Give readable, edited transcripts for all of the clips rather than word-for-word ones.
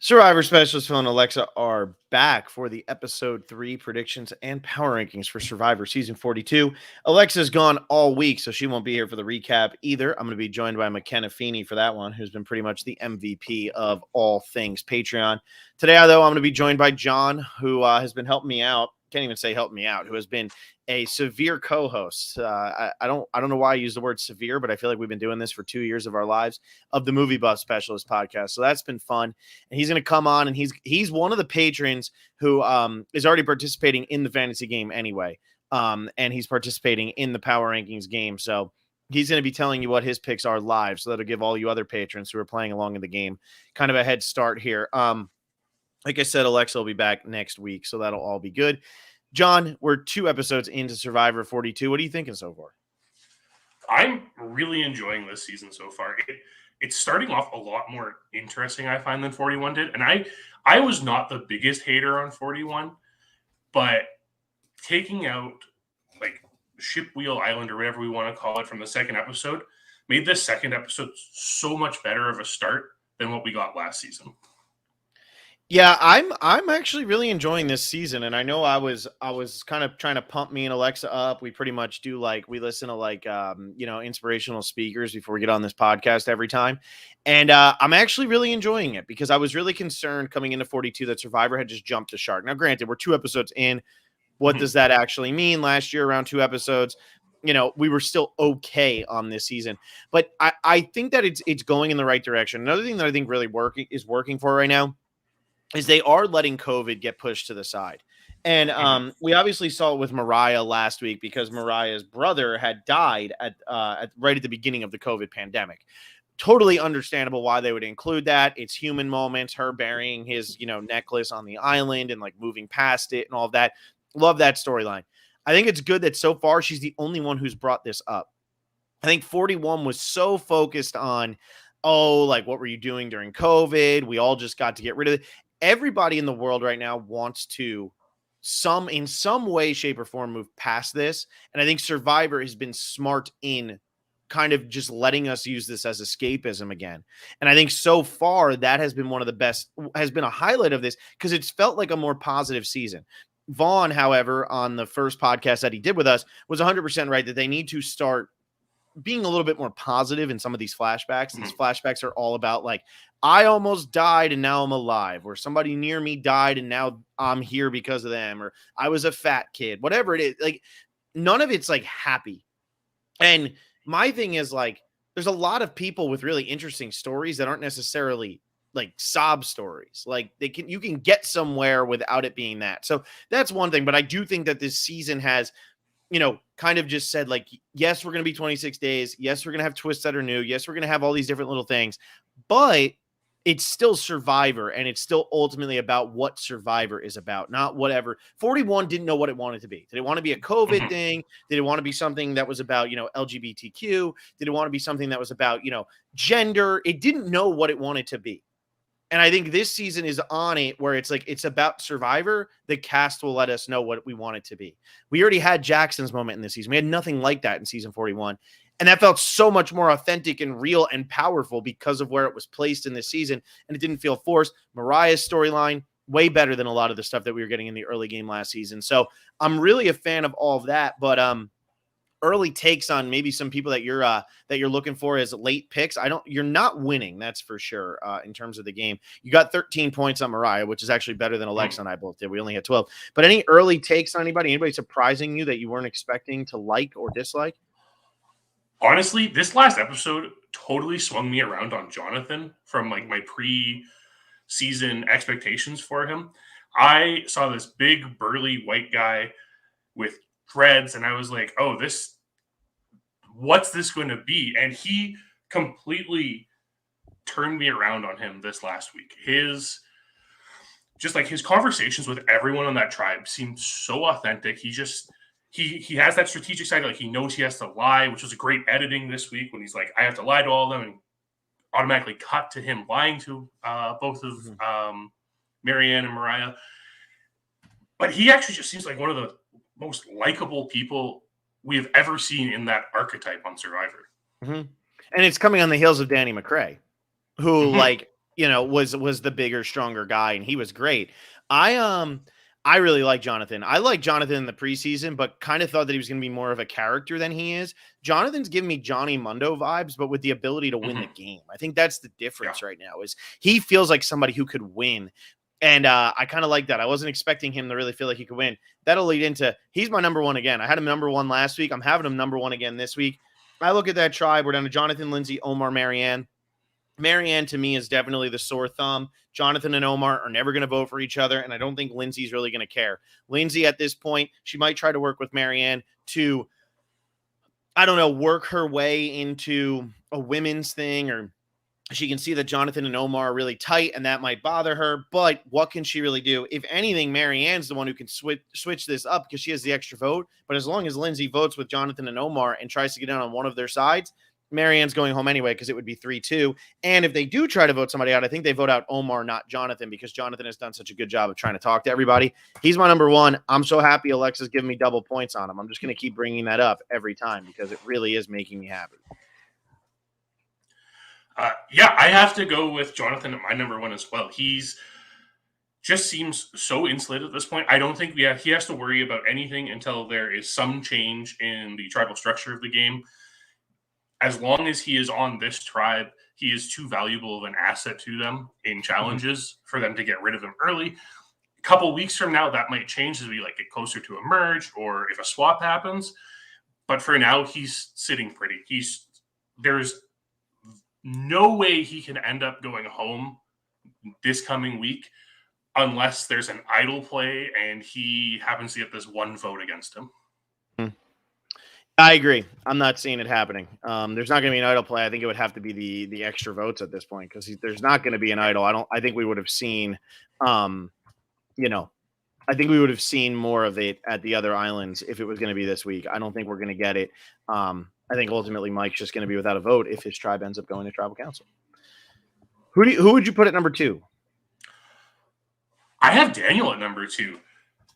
Survivor Specialist Phil and Alexa are back for the episode 3 predictions and power rankings for Survivor season 42. Alexa's gone all week, so she won't be here for the recap either. I'm going to be joined by McKenna Feeney for that one, who's been pretty much the MVP of all things Patreon. Today, though, I'm going to be joined by John, who has been helping me out. Can't even say help me out, who has been a severe co-host. I don't know why I use the word severe, but I feel like we've been doing this for 2 years of our lives of the Movie Buff Specialist podcast. So that's been fun. And he's going to come on, and he's one of the patrons who is already participating in the fantasy game anyway. And he's participating in the power rankings game. So he's going to be telling you what his picks are live. So that'll give all you other patrons who are playing along in the game kind of a head start here. Like I said, Alexa will be back next week, so that'll all be good. John, we're 2 episodes into Survivor 42. What are you thinking so far? I'm really enjoying this season so far. It's starting off a lot more interesting, I find, than 41 did. And I was not the biggest hater on 41, but taking out like Shipwheel Island or whatever we want to call it from the second episode made this second episode so much better of a start than what we got last season. Yeah, I'm actually really enjoying this season, and I know I was kind of trying to pump me and Alexa up. We pretty much do we listen to inspirational speakers before we get on this podcast every time, and I'm actually really enjoying it because I was really concerned coming into 42 that Survivor had just jumped the shark. Now, granted, we're 2 episodes in. What does that actually mean? Last year, around 2 episodes, we were still okay on this season, but I think that it's going in the right direction. Another thing that I think really working for right now is they are letting COVID get pushed to the side. And we obviously saw it with Mariah last week because Mariah's brother had died at right at the beginning of the COVID pandemic. Totally understandable why they would include that. It's human moments, her burying his, necklace on the island and moving past it and all of that. Love that storyline. I think it's good that so far she's the only one who's brought this up. I think 41 was so focused on, what were you doing during COVID? We all just got to get rid of it. Everybody in the world right now wants to in some way, shape, or form move past this. And I think Survivor has been smart in kind of just letting us use this as escapism again. And I think so far that has been one of the best, has been a highlight of this because it's felt like a more positive season. Vaughn, however, on the first podcast that he did with us was 100% right that they need to start being a little bit more positive in some of these flashbacks. These flashbacks are all about I almost died and now I'm alive, or somebody near me died and now I'm here because of them, or I was a fat kid, whatever it is. None of it's happy. And my thing is there's a lot of people with really interesting stories that aren't necessarily sob stories. You can get somewhere without it being that. So that's one thing. But I do think that this season has, kind of just said yes, we're going to be 26 days. Yes, we're going to have twists that are new. Yes, we're going to have all these different little things, but it's still Survivor, and it's still ultimately about what Survivor is about, not whatever. 41 didn't know what it wanted to be. Did it want to be a COVID thing? Did it want to be something that was about, LGBTQ? Did it want to be something that was about, gender? It didn't know what it wanted to be. And I think this season is on it where it's it's about Survivor. The cast will let us know what we want it to be. We already had Jackson's moment in this season. We had nothing like that in season 41. And that felt so much more authentic and real and powerful because of where it was placed in this season. And it didn't feel forced. Mariah's storyline, way better than a lot of the stuff that we were getting in the early game last season. So I'm really a fan of all of that. But early takes on maybe some people that you're looking for as late picks. You're not winning, that's for sure. In terms of the game, you got 13 points on Mariah, which is actually better than Alexa and I both did. We only had 12. But any early takes on anybody surprising you that you weren't expecting to like or dislike? Honestly, this last episode totally swung me around on Jonathan from my pre-season expectations for him. I saw this big burly white guy with dreads, and I was like, oh, what's this going to be? And he completely turned me around on him this last week. His conversations with everyone on that tribe seemed so authentic. He has that strategic side. He knows he has to lie, which was a great editing this week when he's I have to lie to all of them, and automatically cut to him lying to both of Marianne and Mariah. But he actually just seems like one of the most likable people we have ever seen in that archetype on Survivor. And it's coming on the heels of Danny McRae, who was the bigger, stronger guy, and he was great. I really like Jonathan. I like Jonathan in the preseason, but kind of thought that he was going to be more of a character than he is. Jonathan's giving me Johnny Mundo vibes, but with the ability to win the game. I think that's the Yeah. difference right now. Is he feels like somebody who could win, and I kind of like that. I wasn't expecting him to really feel like he could win. That'll lead into he's my number one again. I had him number one last week. I'm having him number one again this week. I look at that tribe. We're down to Jonathan, Lindsay, Omar, Marianne. Marianne to me is definitely the sore thumb. Jonathan and Omar are never going to vote for each other, and I don't think Lindsay's really going to care. Lindsay at this point, she might try to work with Marianne to, I don't know, work her way into a women's thing, or she can see that Jonathan and Omar are really tight, and that might bother her. But what can she really do? If anything, Marianne's the one who can switch this up because she has the extra vote. But as long as Lindsay votes with Jonathan and Omar and tries to get in on one of their sides, Marianne's going home anyway because it would be 3-2. And if they do try to vote somebody out, I think they vote out Omar, not Jonathan, because Jonathan has done such a good job of trying to talk to everybody. He's my number one. I'm so happy Alexa's giving me double points on him. I'm just going to keep bringing that up every time because it really is making me happy. Yeah, I have to go with Jonathan at my number one as well. He's just seems so insulated at this point. I don't think he has to worry about anything until there is some change in the tribal structure of the game. As long as he is on this tribe, he is too valuable of an asset to them in challenges for them to get rid of him early. A couple weeks from now, that might change as we get closer to a merge or if a swap happens. But for now, he's sitting pretty. There's no way he can end up going home this coming week unless there's an idle play and he happens to get this one vote against him. I agree. I'm not seeing it happening. There's not going to be an idle play. I think it would have to be the extra votes at this point because there's not going to be an idle. I think we would have seen, I think we would have seen more of it at the other islands if it was going to be this week. I don't think we're going to get it. I think ultimately Mike's just going to be without a vote if his tribe ends up going to tribal council. Who would you put at number 2? I have Daniel at number 2.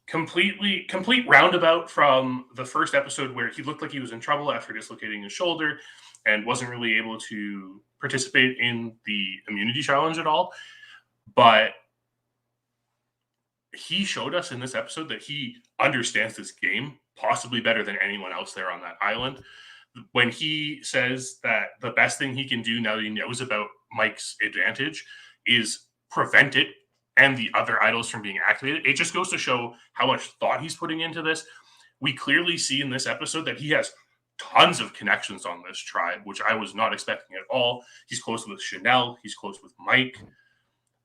Complete roundabout from the first episode where he looked like he was in trouble after dislocating his shoulder and wasn't really able to participate in the immunity challenge at all. But he showed us in this episode that he understands this game possibly better than anyone else there on that island. When he says that the best thing he can do now that he knows about Mike's advantage is prevent it and the other idols from being activated, it just goes to show how much thought he's putting into this. We clearly see in this episode that he has tons of connections on this tribe, which I was not expecting at all. He's close with Chanel. He's close with Mike.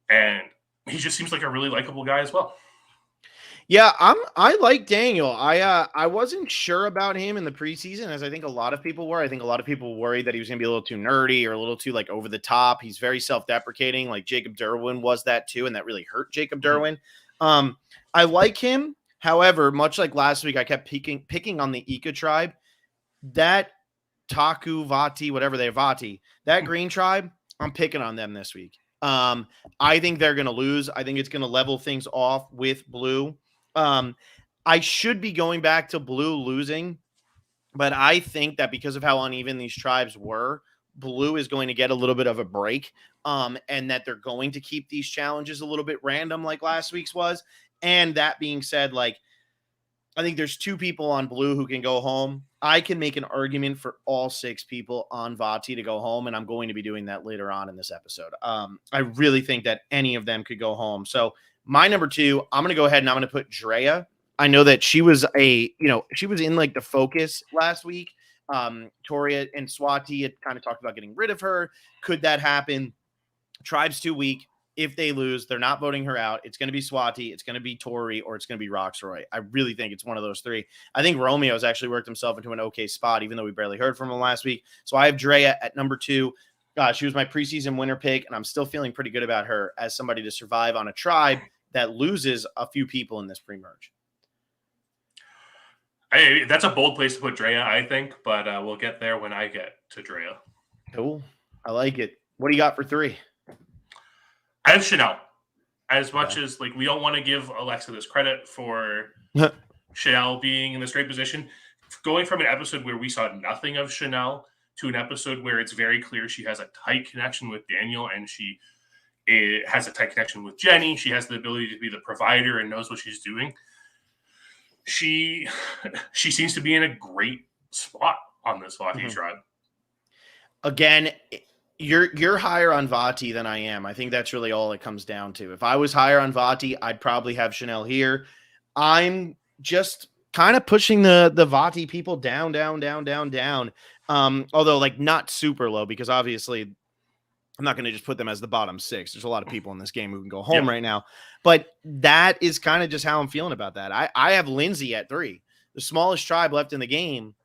And he just seems like a really likable guy as well. Yeah, I like Daniel. I wasn't sure about him in the preseason, as I think a lot of people were. I think a lot of people worried that he was going to be a little too nerdy or a little too over the top. He's very self-deprecating, like Jacob Derwin was that too, and that really hurt Jacob Derwin. I like him. However, much like last week, I kept picking on the Ika tribe. That Taku, Vati, whatever they're Vati, that green tribe, I'm picking on them this week. I think they're going to lose. I think it's going to level things off with blue. I should be going back to blue losing, but I think that because of how uneven these tribes were, blue is going to get a little bit of a break, and that they're going to keep these challenges a little bit random like last week's was. And that being said, I think there's 2 people on blue who can go home. I can make an argument for all 6 people on Vati to go home, and I'm going to be doing that later on in this episode. I really think that any of them could go home. So my number 2, I'm going to go ahead and I'm going to put Drea. I know that she was she was in the focus last week. Toria and Swati had kind of talked about getting rid of her. Could that happen? Tribe's too weak. If they lose, they're not voting her out. It's going to be Swati, it's going to be Tori, or it's going to be Roxroy. I really think it's one of those 3. I think Romeo has actually worked himself into an okay spot, even though we barely heard from him last week. So I have Drea at number 2. She was my preseason winner pick, and I'm still feeling pretty good about her as somebody to survive on a tribe that loses a few people in this pre-merge. That's a bold place to put Drea, I think, but we'll get there when I get to Drea. Cool. I like it. What do you got for 3? I have Chanel. As much as we don't want to give Alexa this credit for Chanel being in this great position, going from an episode where we saw nothing of Chanel to an episode where it's very clear she has a tight connection with Daniel and she It has a tight connection with Jenny. She has the ability to be the provider and knows what she's doing. She seems to be in a great spot on this Vati tribe. Again, you're higher on Vati than I am. I think that's really all it comes down to. If I was higher on Vati, I'd probably have Chanel here. I'm just kind of pushing the Vati people down. Although like not super low, because obviously I'm not going to just put them as the bottom 6. There's a lot of people in this game who can go home right now. But that is kind of just how I'm feeling about that. I have Lindsay at 3, the smallest tribe left in the game,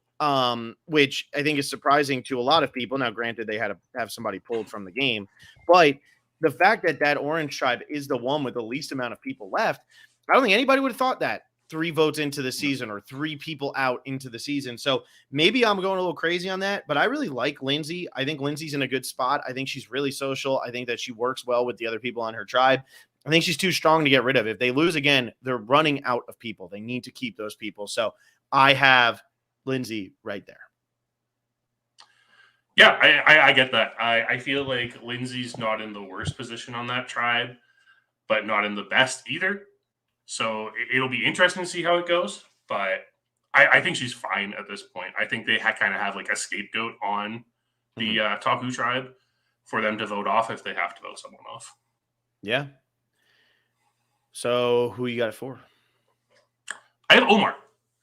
which I think is surprising to a lot of people. Now, granted, they had to have somebody pulled from the game. But the fact that that orange tribe is the one with the least amount of people left, I don't think anybody would have thought that 3 votes into the season or 3 people out into the season. So maybe I'm going a little crazy on that, but I really like Lindsay. I think Lindsay's in a good spot. I think she's really social. I think that she works well with the other people on her tribe. I think she's too strong to get rid of. If they lose again, they're running out of people. They need to keep those people. So I have Lindsay right there. Yeah, I get that. I feel like Lindsay's not in the worst position on that tribe, but not in the best either. So it'll be interesting to see how it goes. But I think she's fine at this point. I think they kind of have like a scapegoat on the Taku tribe for them to vote off if they have to vote someone off. Yeah. So who you got it for? I have Omar.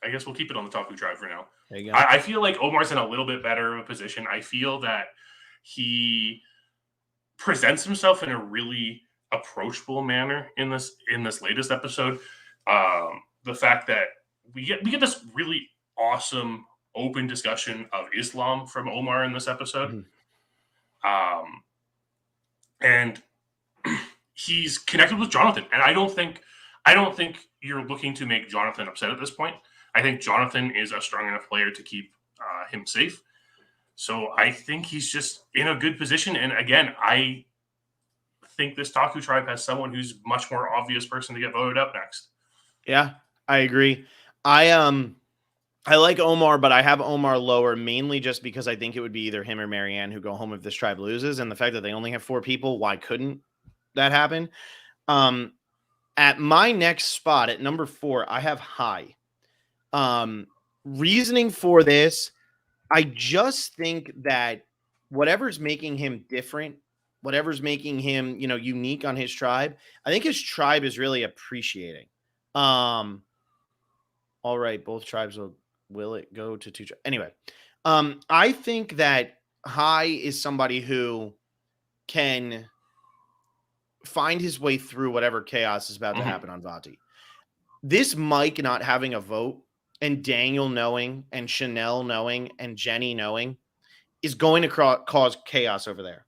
I guess we'll keep it on the Taku tribe for now. There you go. I feel like Omar's in a little bit better of a position. I feel that he presents himself in a really approachable manner in this latest episode. The fact that we get this really awesome open discussion of Islam from Omar in this episode. And he's connected with Jonathan, and I don't think you're looking to make Jonathan upset at this point. I think Jonathan is a strong enough player to keep him safe. So I think he's just in a good position. And again, I think this Taku tribe has someone who's much more obvious person to get voted up next. Yeah, I agree. I like Omar, but I have Omar lower mainly just because I think it would be either him or Marianne who go home if this tribe loses. And the fact that they only have 4 people, why couldn't that happen? At my next spot at number 4, I have High. Reasoning for this, I just think that whatever's making him different, whatever's making him, unique on his tribe, I think his tribe is really appreciating. All right, both tribes will it go to 2 tribes? Anyway, I think that High is somebody who can find his way through whatever chaos is about to happen on Vati. This Mike not having a vote and Daniel knowing and Chanel knowing and Jenny knowing is going to cause chaos over there.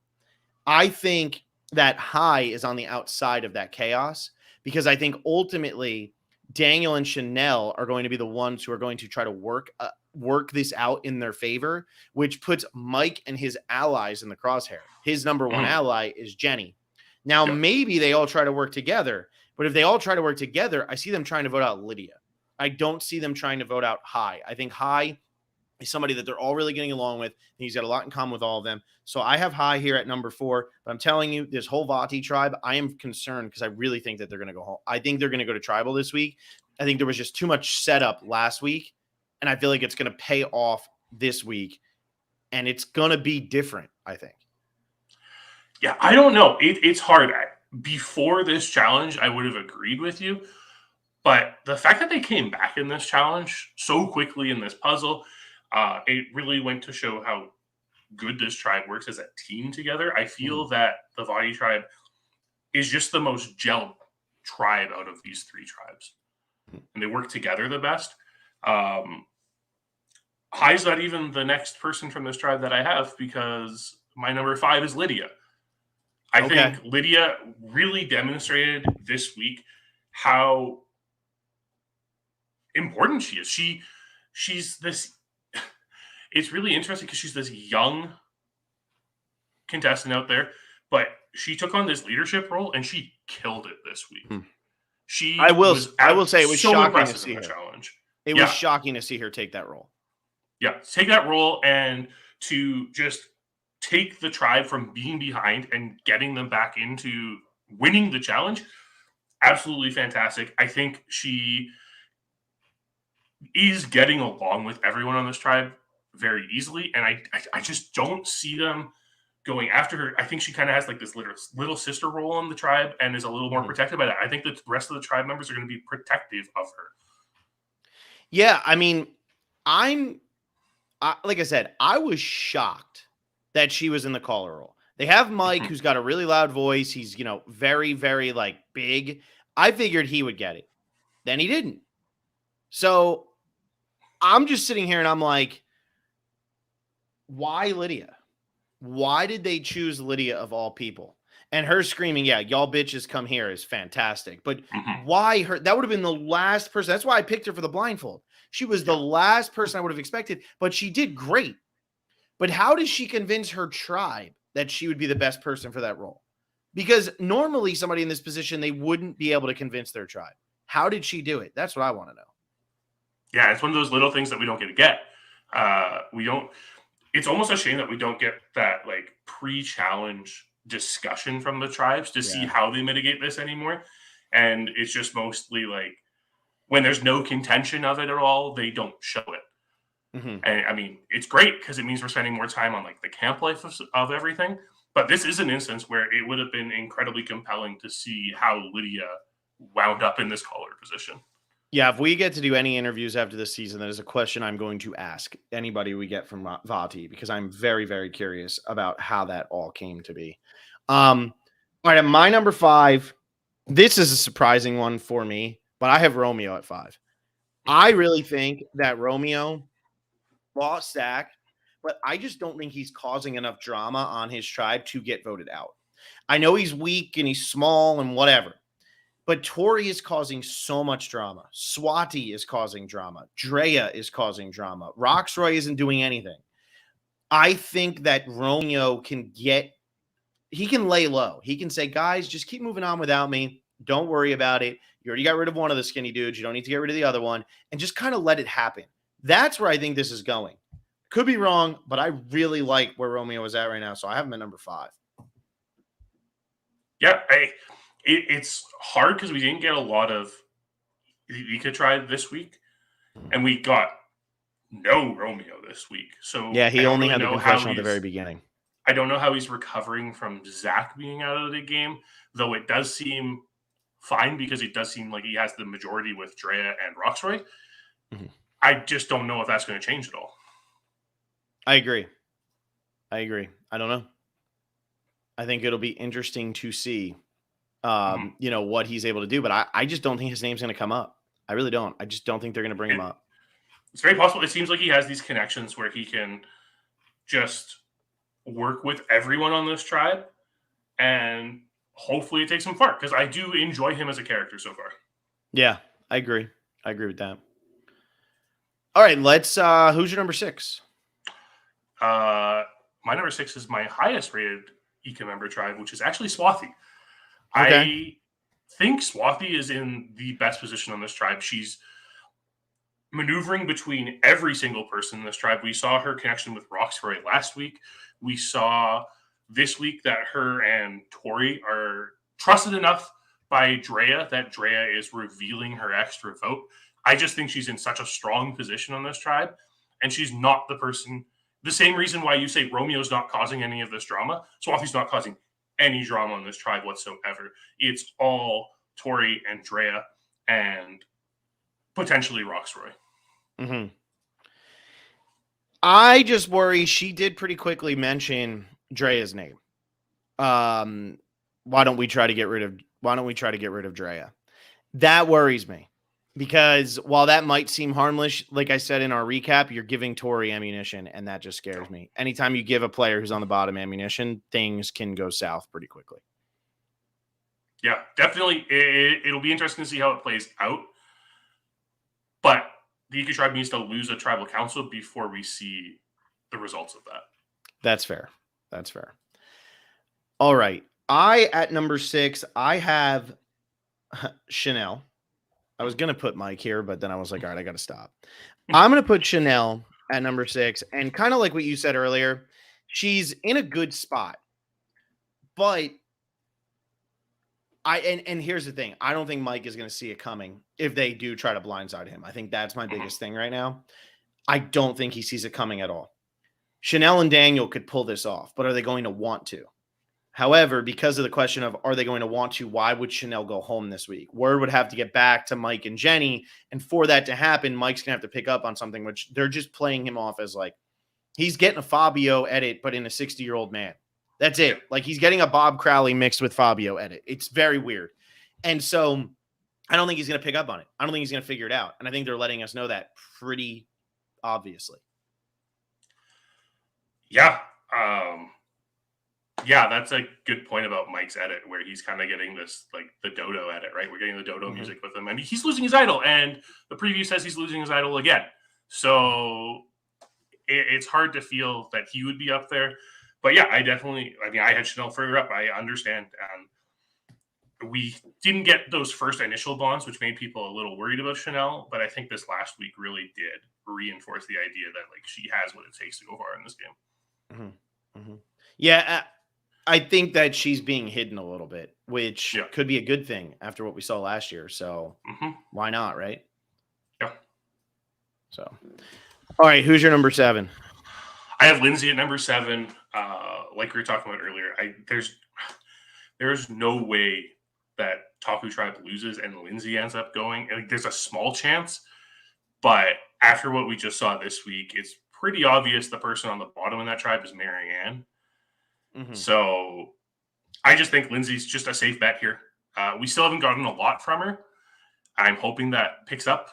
I think that High is on the outside of that chaos because I think ultimately Daniel and Chanel are going to be the ones who are going to try to work this out in their favor, which puts Mike and his allies in the crosshair. His number 1 ally is Jenny. Now, maybe they all try to work together, but if they all try to work together, I see them trying to vote out Lydia. I don't see them trying to vote out High. I think High is somebody that they're all really getting along with. And he's got a lot in common with all of them. So I have High here at number 4. But I'm telling you, this whole Vati tribe, I am concerned because I really think that they're going to go home. I think they're going to go to tribal this week. I think there was just too much setup last week. And I feel like it's going to pay off this week. And it's going to be different, I think. Yeah, I don't know. It's hard. Before this challenge, I would have agreed with you. But the fact that they came back in this challenge so quickly in this puzzle, it really went to show how good this tribe works as a team together. I feel that the Vati tribe is just the most gelled tribe out of these 3 tribes. And they work together the best. High's not even the next person from this tribe that I have because my number 5 is Lydia. I think Lydia really demonstrated this week how important she is. She's this. It's really interesting because she's this young contestant out there, but she took on this leadership role and she killed it this week. I will say it was so shocking to see her. Challenge. It was shocking to see her take that role. Yeah, take that role and to just take the tribe from being behind and getting them back into winning the challenge, absolutely fantastic. I think she is getting along with everyone on this tribe very easily, and I just don't see them going after her. I think she kind of has like this little sister role in the tribe and is a little more protected by that. I think that the rest of the tribe members are going to be protective of her. Yeah, I mean, like I said, I was shocked that she was in the caller role. They have Mike, who's got a really loud voice. He's, very, very like big. I figured he would get it. Then he didn't. So I'm just sitting here and I'm like, why Lydia? Why did they choose Lydia of all people? And her screaming, yeah, y'all bitches come here is fantastic. But why her? That would have been the last person. That's why I picked her for the blindfold. She was the last person I would have expected, but she did great. But how does she convince her tribe that she would be the best person for that role? Because normally somebody in this position, they wouldn't be able to convince their tribe. How did she do it? That's what I want to know. Yeah, it's one of those little things that we don't get to get. We don't. It's almost a shame that we don't get that like pre-challenge discussion from the tribes to see how they mitigate this anymore. And it's just mostly like when there's no contention of it at all, they don't show it. And I mean, it's great because it means we're spending more time on like the camp life of everything. But this is an instance where it would have been incredibly compelling to see how Lydia wound up in this caller position. Yeah, if we get to do any interviews after this season, that is a question I'm going to ask anybody we get from Vati, because I'm very, very curious about how that all came to be. All right, at my number 5, this is a surprising one for me, but I have Romeo at 5. I really think that Romeo lost Stack, but I just don't think he's causing enough drama on his tribe to get voted out. I know he's weak and he's small and whatever, but Tori is causing so much drama. Swati is causing drama. Drea is causing drama. Roxroy isn't doing anything. I think that Romeo can lay low. He can say, guys, just keep moving on without me. Don't worry about it. You already got rid of one of the skinny dudes. You don't need to get rid of the other one. And just kind of let it happen. That's where I think this is going. Could be wrong, but I really like where Romeo is at right now. So I have him at number 5. Yeah, it's hard because we didn't get a lot of Ika tribe this week, and we got no Romeo this week. So yeah, he only had the confession at the very beginning. I don't know how he's recovering from Zach being out of the game, though it does seem fine because it does seem like he has the majority with Drea and Roxroy. I just don't know if that's going to change at all. I agree. I don't know. I think it'll be interesting to see, what he's able to do. But I just don't think his name's going to come up. I really don't. I just don't think they're going to bring him up. It's very possible. It seems like he has these connections where he can just work with everyone on this tribe, and hopefully it takes some fart, because I do enjoy him as a character so far. Yeah, I agree. I agree with that. All right, let's who's your number 6? My number 6 is my highest rated Ika member tribe, which is actually Swati. Okay. I think Swati is in the best position on this tribe. She's maneuvering between every single person in this tribe. We saw her connection with Roxroy last week. We saw this week that her and Tori are trusted enough by Drea that Drea is revealing her extra vote. I just think she's in such a strong position on this tribe, and she's not the person. The same reason why you say Romeo's not causing any of this drama, Swati's not causing any drama on this tribe whatsoever. It's all Tori and Drea and potentially Roxroy. I just worry she did pretty quickly mention Drea's name. Why don't we try to get rid of Drea? That worries me, because while that might seem harmless, like I said in our recap, you're giving Tori ammunition, and that just scares me. Anytime you give a player who's on the bottom ammunition, things can go south pretty quickly. Yeah, definitely. It'll be interesting to see how it plays out. But the Ika tribe needs to lose a tribal council before we see the results of that. That's fair. All right. At number 6, I have Chanel. I was going to put Mike here, but then I was like, all right, I got to stop. I'm going to put Chanel at number 6. And kind of like what you said earlier, she's in a good spot. But And here's the thing. I don't think Mike is going to see it coming if they do try to blindside him. I think that's my biggest thing right now. I don't think he sees it coming at all. Chanel and Daniel could pull this off, but are they going to want to? However, because of the question of are they going to want to, why would Chanel go home this week? Word would have to get back to Mike and Jenny. And for that to happen, Mike's going to have to pick up on something, which they're just playing him off as like, he's getting a Fabio edit, but in a 60-year-old man. That's it. Like he's getting a Bob Crowley mixed with Fabio edit. It's very weird. And so I don't think he's going to pick up on it. I don't think he's going to figure it out. And I think they're letting us know that pretty obviously. Yeah. Yeah, that's a good point about Mike's edit, where he's kind of getting this, like the Dodo edit, right? We're getting the Dodo music with him, and he's losing his idol, and the preview says he's losing his idol again. So it's hard to feel that he would be up there. But yeah, I had Chanel further up. I understand. We didn't get those first initial bonds, which made people a little worried about Chanel. But I think this last week really did reinforce the idea that like she has what it takes to go far in this game. Yeah, I think that she's being hidden a little bit, which could be a good thing after what we saw last year. So why not, right? Yeah. So, all right, who's your number 7? I have Lindsay at number 7. Like we were talking about earlier, there's no way that Taku Tribe loses and Lindsay ends up going. Like, there's a small chance, but after what we just saw this week, it's pretty obvious the person on the bottom in that tribe is Marianne. So I just think Lindsay's just a safe bet here. We still haven't gotten a lot from her. I'm hoping that picks up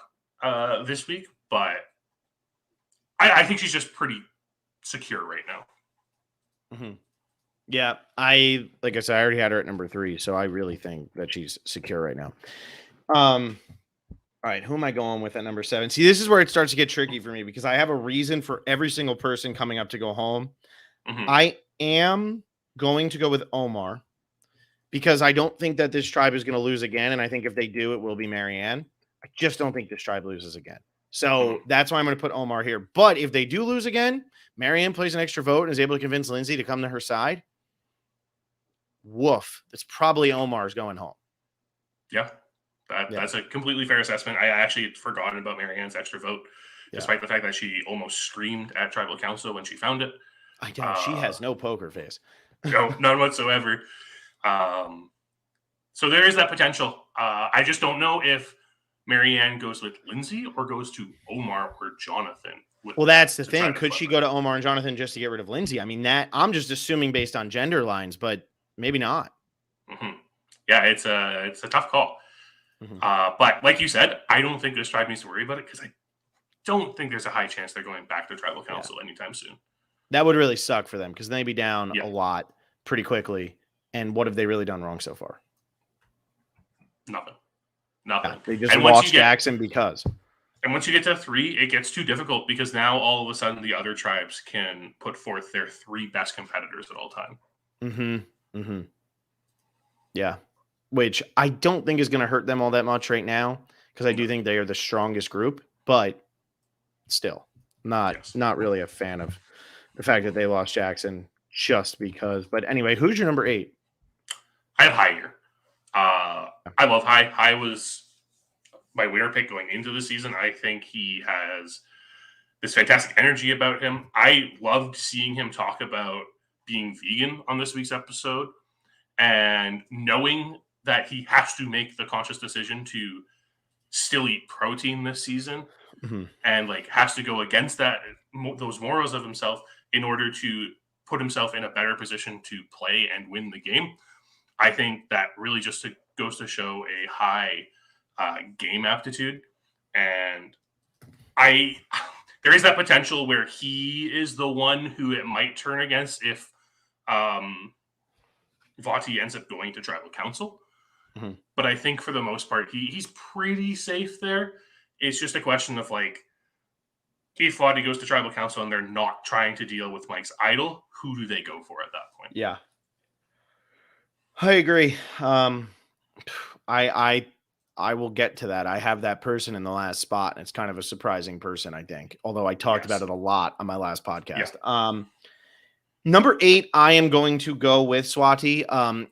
this week, but I think she's just pretty secure right now. Yeah, like I said, I already had her at number 3, so I really think that she's secure right now. All right, who am I going with at number 7? See, this is where it starts to get tricky for me because I have a reason for every single person coming up to go home. I am going to go with Omar because I don't think that this tribe is going to lose again, and I think if they do, it will be Marianne. I just don't think this tribe loses again. So that's why I'm going to put Omar here. But if they do lose again, Marianne plays an extra vote and is able to convince Lindsay to come to her side. Woof. It's probably Omar's going home. Yeah. That's a completely fair assessment. I actually had forgotten about Marianne's extra vote, despite the fact that she almost screamed at Tribal Council when she found it. I know. She has no poker face. No, none whatsoever. So there is that potential. I just don't know if Marianne goes with Lindsay or goes to Omar or Jonathan. Well, that's the thing. Could she go to Omar and Jonathan just to get rid of Lindsay? I mean, that I'm just assuming based on gender lines, but maybe not. Yeah, it's a tough call. But like you said, I don't think this tribe needs to worry about it because I don't think there's a high chance they're going back to Tribal Council anytime soon. That would really suck for them because they'd be down a lot pretty quickly. And what have they really done wrong so far? Nothing. They just lost Jackson because. And once you get to 3, it gets too difficult because now all of a sudden the other tribes can put forth their 3 best competitors at all time. Yeah. Which I don't think is going to hurt them all that much right now because I do think they are the strongest group, but still not really a fan of the fact that they lost Jackson just because. But anyway, who's your number 8? I have High here. I love High. High was my winner pick going into the season. I think he has this fantastic energy about him. I loved seeing him talk about being vegan on this week's episode and knowing that he has to make the conscious decision to still eat protein this season and like has to go against those morals of himself in order to put himself in a better position to play and win the game. I think that really just goes to show a high game aptitude. And there is that potential where he is the one who it might turn against if Vati ends up going to Tribal Council. But I think for the most part, he's pretty safe there. It's just a question of like, if Vati goes to Tribal Council and they're not trying to deal with Mike's idol, who do they go for at that point? Yeah. I agree. I will get to that. I have that person in the last spot, and it's kind of a surprising person, I think. Although I talked about it a lot on my last podcast. Number 8, I am going to go with Swati,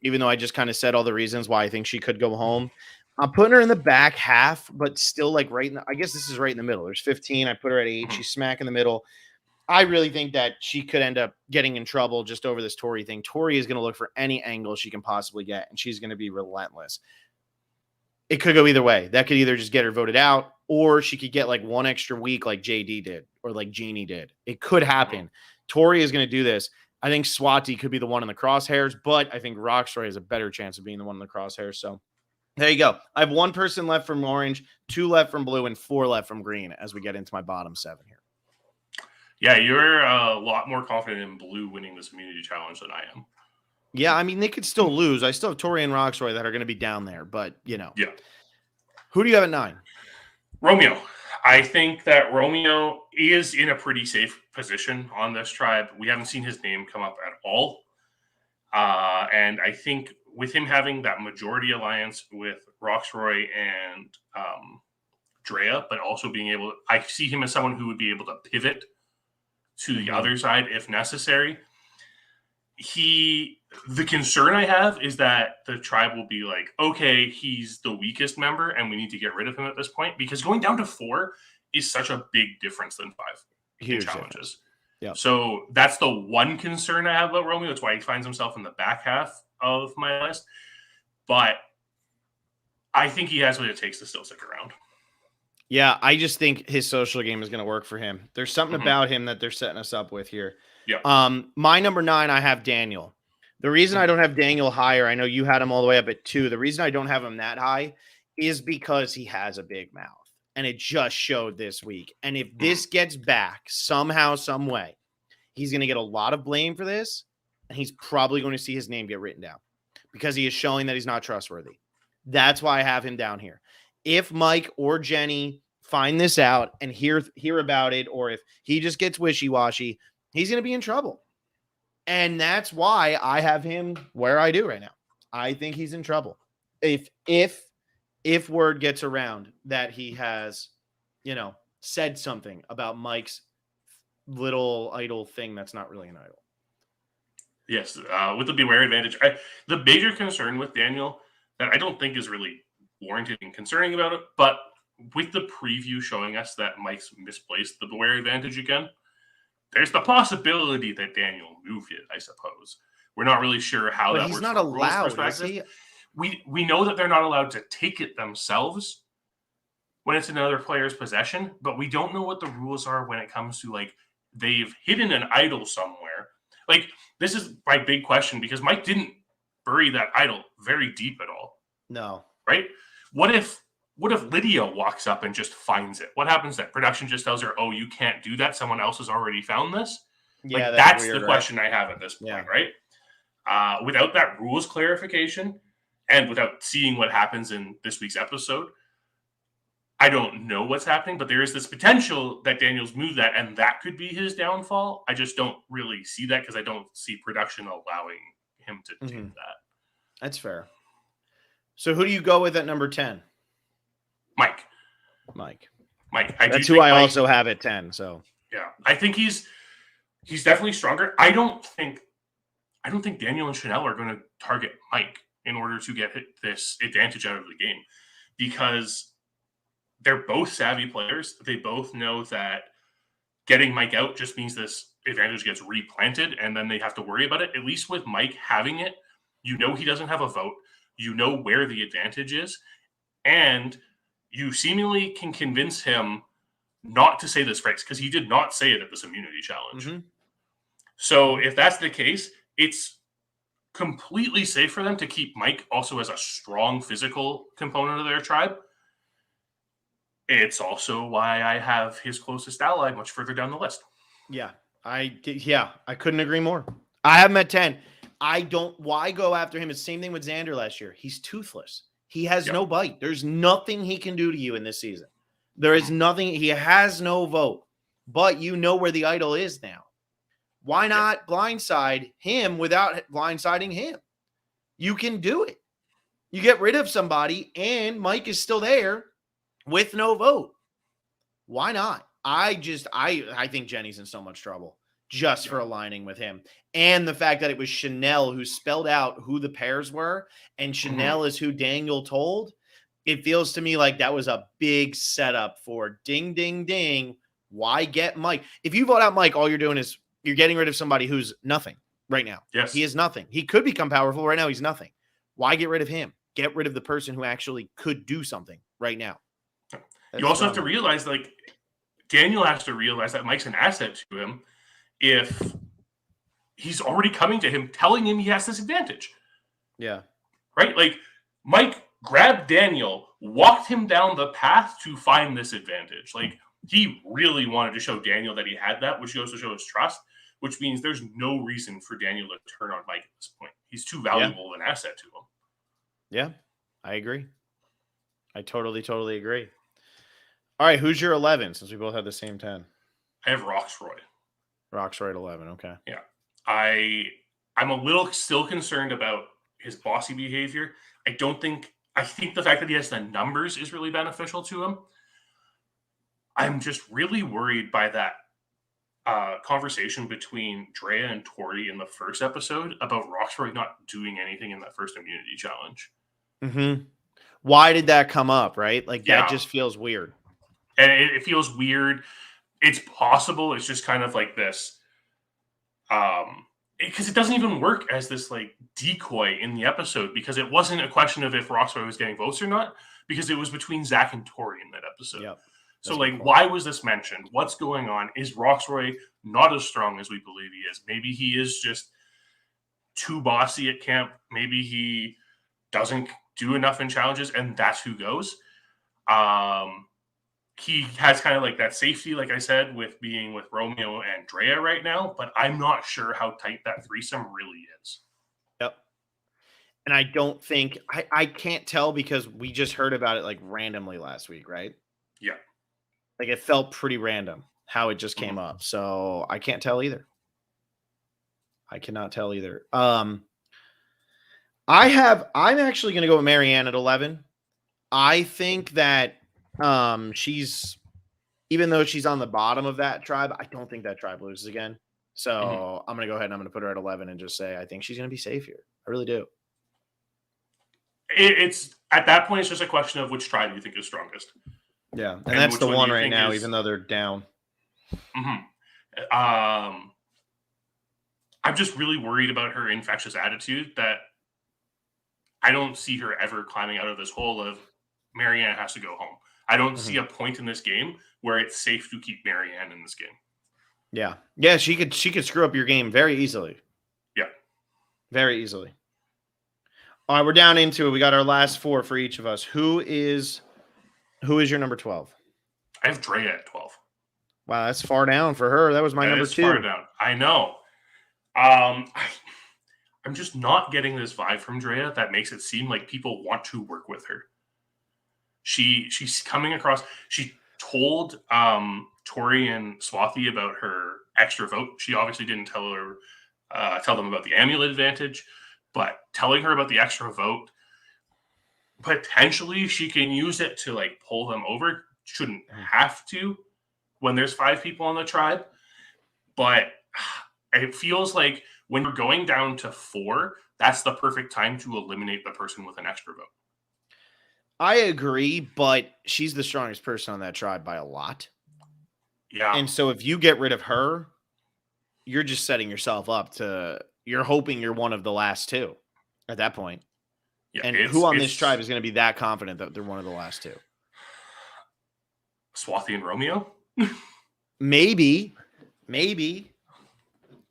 even though I just kind of said all the reasons why I think she could go home. I'm putting her in the back half, but still like right in the, I guess this is right in the middle. There's 15. I put her at 8. Mhm. She's smack in the middle. I really think that she could end up getting in trouble just over this Tori thing. Tori is going to look for any angle she can possibly get, and she's going to be relentless. It could go either way. That could either just get her voted out, or she could get like one extra week like JD did or like Jeannie did. It could happen. Tori is going to do this. I think Swati could be the one in the crosshairs, but I think Rocksroy has a better chance of being the one in the crosshairs. So there you go. I have 1 person left from orange, 2 left from blue, and 4 left from green as we get into my bottom 7 here. Yeah, you're a lot more confident in blue winning this immunity challenge than I am. Yeah, I mean, they could still lose. I still have Tori and Rocksroy that are going to be down there, but, Yeah. Who do you have at 9? Romeo. I think that Romeo is in a pretty safe position on this tribe. We haven't seen his name come up at all. And I think with him having that majority alliance with Rocksroy and Drea, but also being able, I see him as someone who would be able to pivot to the other side if necessary. The concern I have is that the tribe will be like, okay, he's the weakest member and we need to get rid of him at this point, because going down to 4 is such a big difference than 5 Huge in challenges. Yep. So that's the one concern I have about Romeo. That's why he finds himself in the back half of my list. But I think he has what it takes to still stick around. Yeah, I just think his social game is going to work for him. There's something about him that they're setting us up with here. Yeah. My number 9, I have Daniel. The reason I don't have Daniel higher, I know you had him all the way up at 2. The reason I don't have him that high is because he has a big mouth, and it just showed this week. And if this gets back somehow, some way, he's going to get a lot of blame for this, and he's probably going to see his name get written down because he is showing that he's not trustworthy. That's why I have him down here. If Mike or Jenny find this out and hear about it, or if he just gets wishy-washy, he's going to be in trouble. And that's why I have him where I do right now. I think he's in trouble. If word gets around that he has, said something about Mike's little idol thing that's not really an idol. Yes, with the beware advantage. The major concern with Daniel that I don't think is really warranted in concerning about it, but with the preview showing us that Mike's misplaced the beware advantage again, there's the possibility that Daniel moved it, I suppose. We're not really sure how that works. He's not allowed, is he? We know that they're not allowed to take it themselves when it's in another player's possession, but we don't know what the rules are when it comes to, like, they've hidden an idol somewhere. Like, this is my big question, because Mike didn't bury that idol very deep at all. No. Right? What if Lydia walks up and just finds it? What happens then? Production just tells her, oh, you can't do that. Someone else has already found this. Yeah, like, that's weird, the question I have at this point, right? Without that rules clarification and without seeing what happens in this week's episode, I don't know what's happening, but there is this potential that Daniel's moved that, and that could be his downfall. I just don't really see that because I don't see production allowing him to do that. That's fair. So who do you go with at number 10? Mike. That's who I also have at 10. So yeah, I think he's definitely stronger. I don't think Daniel and Chanel are going to target Mike in order to get this advantage out of the game, because they're both savvy players. They both know that getting Mike out just means this advantage gets replanted, and then they have to worry about it. At least with Mike having it, he doesn't have a vote. You know where the advantage is, and you seemingly can convince him not to say this phrase, because he did not say it at this immunity challenge. So if that's the case, it's completely safe for them to keep Mike also as a strong physical component of their tribe. It's also why I have his closest ally much further down the list. Yeah, I couldn't agree more. I have him at 10. Why go after him? It's the same thing with Xander last year. He's toothless. He has no bite. There's nothing he can do to you in this season. There is nothing. He has no vote, but you know where the idol is now. Why not blindside him without blindsiding him? You can do it. You get rid of somebody and Mike is still there with no vote. Why not? I think Jenny's in so much trouble. just for aligning with him. And the fact that it was Chanel who spelled out who the pairs were, and Chanel is who Daniel told. It feels to me like that was a big setup for ding, ding, ding. Why get Mike? If you vote out Mike, all you're doing is you're getting rid of somebody who's nothing right now. Yes. He is nothing. He could become powerful. Right now, he's nothing. Why get rid of him? Get rid of the person who actually could do something right now. You also have to realize, like, Daniel has to realize that Mike's an asset to him if he's already coming to him, telling him he has this advantage. Yeah. Right? Like, Mike grabbed Daniel, walked him down the path to find this advantage. Like, he really wanted to show Daniel that he had that, which goes to show his trust, which means there's no reason for Daniel to turn on Mike at this point. He's too valuable an asset to him. Yeah, I agree. I totally agree. All right, who's your 11, since we both had the same 10? I have Roxroy. Roxroy at 11, okay. Yeah. I'm a little still concerned about his bossy behavior. I think the fact that he has the numbers is really beneficial to him. I'm just really worried by that conversation between Drea and Tori in the first episode about Roxroy not doing anything in that first immunity challenge. Mm-hmm. Why did that come up, right? Like, that just feels weird. And it feels weird. It's possible it's just kind of like this, because it doesn't even work as this like decoy in the episode, because it wasn't a question of if Roxroy was getting votes or not, because it was between Zach and Tori in that episode. Yep. So, like, why was this mentioned? What's going on? Is Roxroy not as strong as we believe he is? Maybe he is just too bossy at camp. Maybe he doesn't do enough in challenges, and that's who goes. He has kind of like that safety, like I said, with being with Romeo and Drea right now, but I'm not sure how tight that threesome really is. Yep. And I don't think, I can't tell, because we just heard about it like randomly last week, right? Yeah. Like, it felt pretty random how it just came up. So I can't tell either. I cannot tell either. I'm actually going to go with Marianne at 11. I think that she's, even though she's on the bottom of that tribe, I don't think that tribe loses again. So I'm going to go ahead and I'm going to put her at 11 and just say I think she's going to be safe here. I really do. It's at that point, it's just a question of which tribe you think is strongest. Yeah, and that's the one right now, even though they're down. I'm just really worried about her infectious attitude, that I don't see her ever climbing out of this hole of Marianne has to go home. I don't see a point in this game where it's safe to keep Marianne in this game. Yeah. Yeah, she could screw up your game very easily. Yeah. Very easily. All right, we're down into it. We got our last 4 for each of us. Who is your number 12? I have Drea at 12. Wow, that's far down for her. That was my number 2. Far down. I know. I'm just not getting this vibe from Drea that makes it seem like people want to work with her. She's coming across. She told Tori and Swati about her extra vote. She obviously didn't tell them about the amulet advantage, but telling her about the extra vote, potentially she can use it to like pull them over. Shouldn't have to when there's 5 people on the tribe, but it feels like when you're going down to 4, that's the perfect time to eliminate the person with an extra vote. I agree, but she's the strongest person on that tribe by a lot. Yeah. And so if you get rid of her, you're just setting yourself up you're hoping you're one of the last 2 at that point. Yeah, and who on this tribe is going to be that confident that they're one of the last 2? Swati and Romeo? Maybe.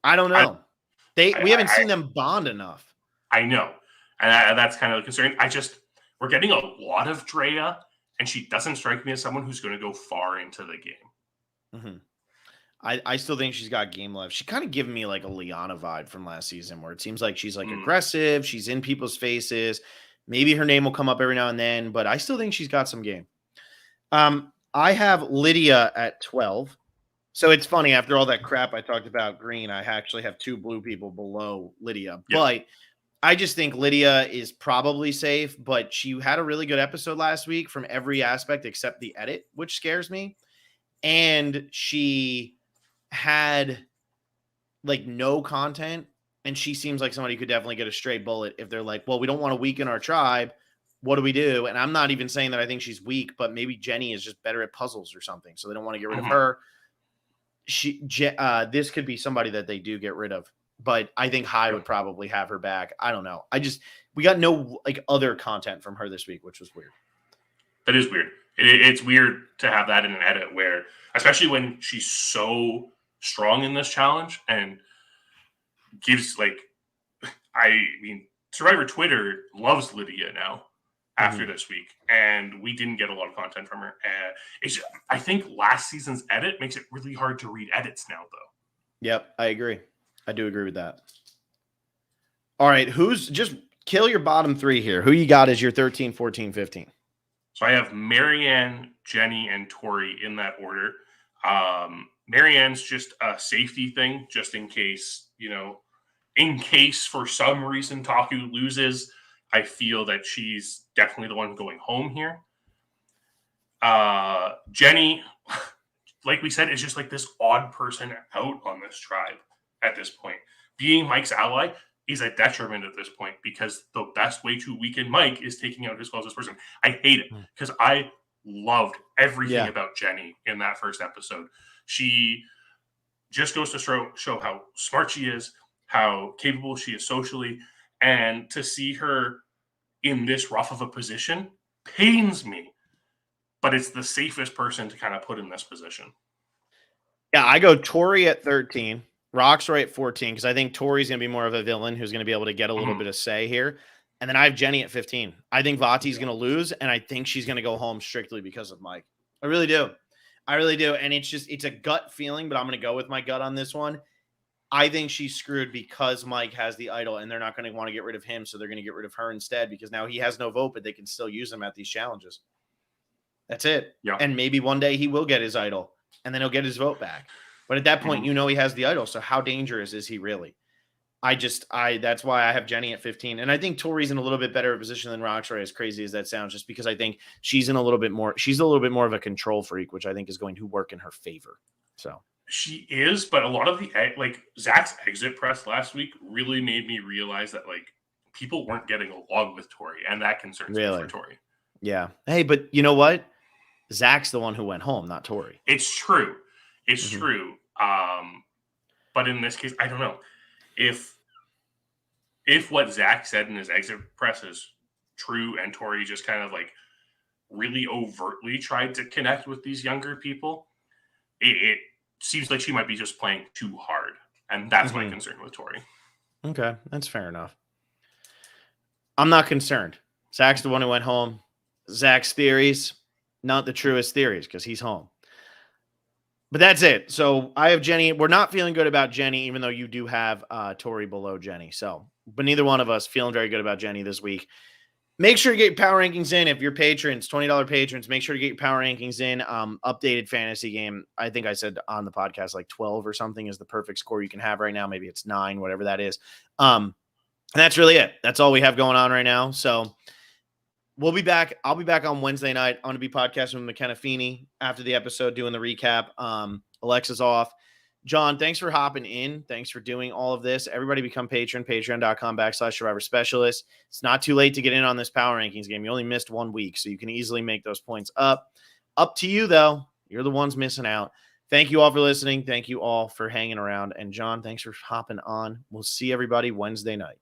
I don't know. We haven't seen them bond enough. I know. And that's kind of the concern. We're getting a lot of Drea, and she doesn't strike me as someone who's going to go far into the game. I still think she's got game left. She kind of given me like a Liana vibe from last season, where it seems like she's like aggressive. She's in people's faces. Maybe her name will come up every now and then, but I still think she's got some game. I have Lydia at 12. So it's funny, after all that crap I talked about Green, I actually have 2 blue people below Lydia. Yep. But I just think Lydia is probably safe, but she had a really good episode last week from every aspect except the edit, which scares me. And she had like no content, and she seems like somebody who could definitely get a straight bullet if they're like, well, we don't want to weaken our tribe. What do we do? And I'm not even saying that I think she's weak, but maybe Jenny is just better at puzzles or something, so they don't want to get rid of her. This could be somebody that they do get rid of, but I think High would probably have her back. I don't know. We got no like other content from her this week, which was weird. That is weird. It's weird to have that in an edit where, especially when she's so strong in this challenge and gives I mean, Survivor Twitter loves Lydia now after this week, and we didn't get a lot of content from her. I think last season's edit makes it really hard to read edits now, though. Yep, I agree. I do agree with that. All right, just kill your bottom three here. Who you got as your 13, 14, 15? So I have Marianne, Jenny, and Tori in that order. Marianne's just a safety thing, just in case, in case for some reason Taku loses. I feel that she's definitely the one going home here. Jenny, like we said, is just like this odd person out on this tribe at this point. Being Mike's ally is a detriment at this point because the best way to weaken Mike is taking out his closest person. I hate it because I loved everything about Jenny in that first episode. She just goes to show how smart she is, how capable she is socially, and to see her in this rough of a position pains me. But it's the safest person to kind of put in this position. Yeah, I go Tori at 13, Roxroy at 14, because I think Tori's going to be more of a villain who's going to be able to get a little bit of say here. And then I have Jenny at 15. I think Vati's going to lose, and I think she's going to go home strictly because of Mike. I really do. And it's a gut feeling, but I'm going to go with my gut on this one. I think she's screwed because Mike has the idol, and they're not going to want to get rid of him, so they're going to get rid of her instead because now he has no vote, but they can still use him at these challenges. That's it. Yeah. And maybe one day he will get his idol, and then he'll get his vote back. But at that point, he has the idol, so how dangerous is he really? That's why I have Jenny at 15. And I think Tori's in a little bit better position than Roxroy, as crazy as that sounds, just because I think she's a little bit more of a control freak, which I think is going to work in her favor. So she is, but a lot of Zach's exit press last week really made me realize that people weren't getting along with Tori, and that concerns me for Tori. Yeah. Hey, but you know what? Zach's the one who went home, not Tori. It's true. It's true. But in this case, I don't know if what Zach said in his exit press is true, and Tori just kind of really overtly tried to connect with these younger people. It seems like she might be just playing too hard, and that's my concern with Tori. Okay, that's fair enough. I'm not concerned. Zach's the one who went home. Zach's theories, not the truest theories because he's home. But that's it. So I have Jenny. We're not feeling good about Jenny, even though you do have Tori below Jenny. But neither one of us feeling very good about Jenny this week. Make sure to get your power rankings in. If you're patrons, $20 patrons, make sure to get your power rankings in. Updated fantasy game. I think I said on the podcast 12 or something is the perfect score you can have right now. Maybe it's 9, whatever that is. And that's really it. That's all we have going on right now. So we'll be back. I'll be back on Wednesday night. I'm going to be podcasting with McKenna Feeney after the episode, doing the recap. Alexa's off. John, thanks for hopping in. Thanks for doing all of this. Everybody become patron, patreon.com/Survivor Specialist. It's not too late to get in on this power rankings game. You only missed 1 week, so you can easily make those points up. Up to you, though. You're the ones missing out. Thank you all for listening. Thank you all for hanging around. And John, thanks for hopping on. We'll see everybody Wednesday night.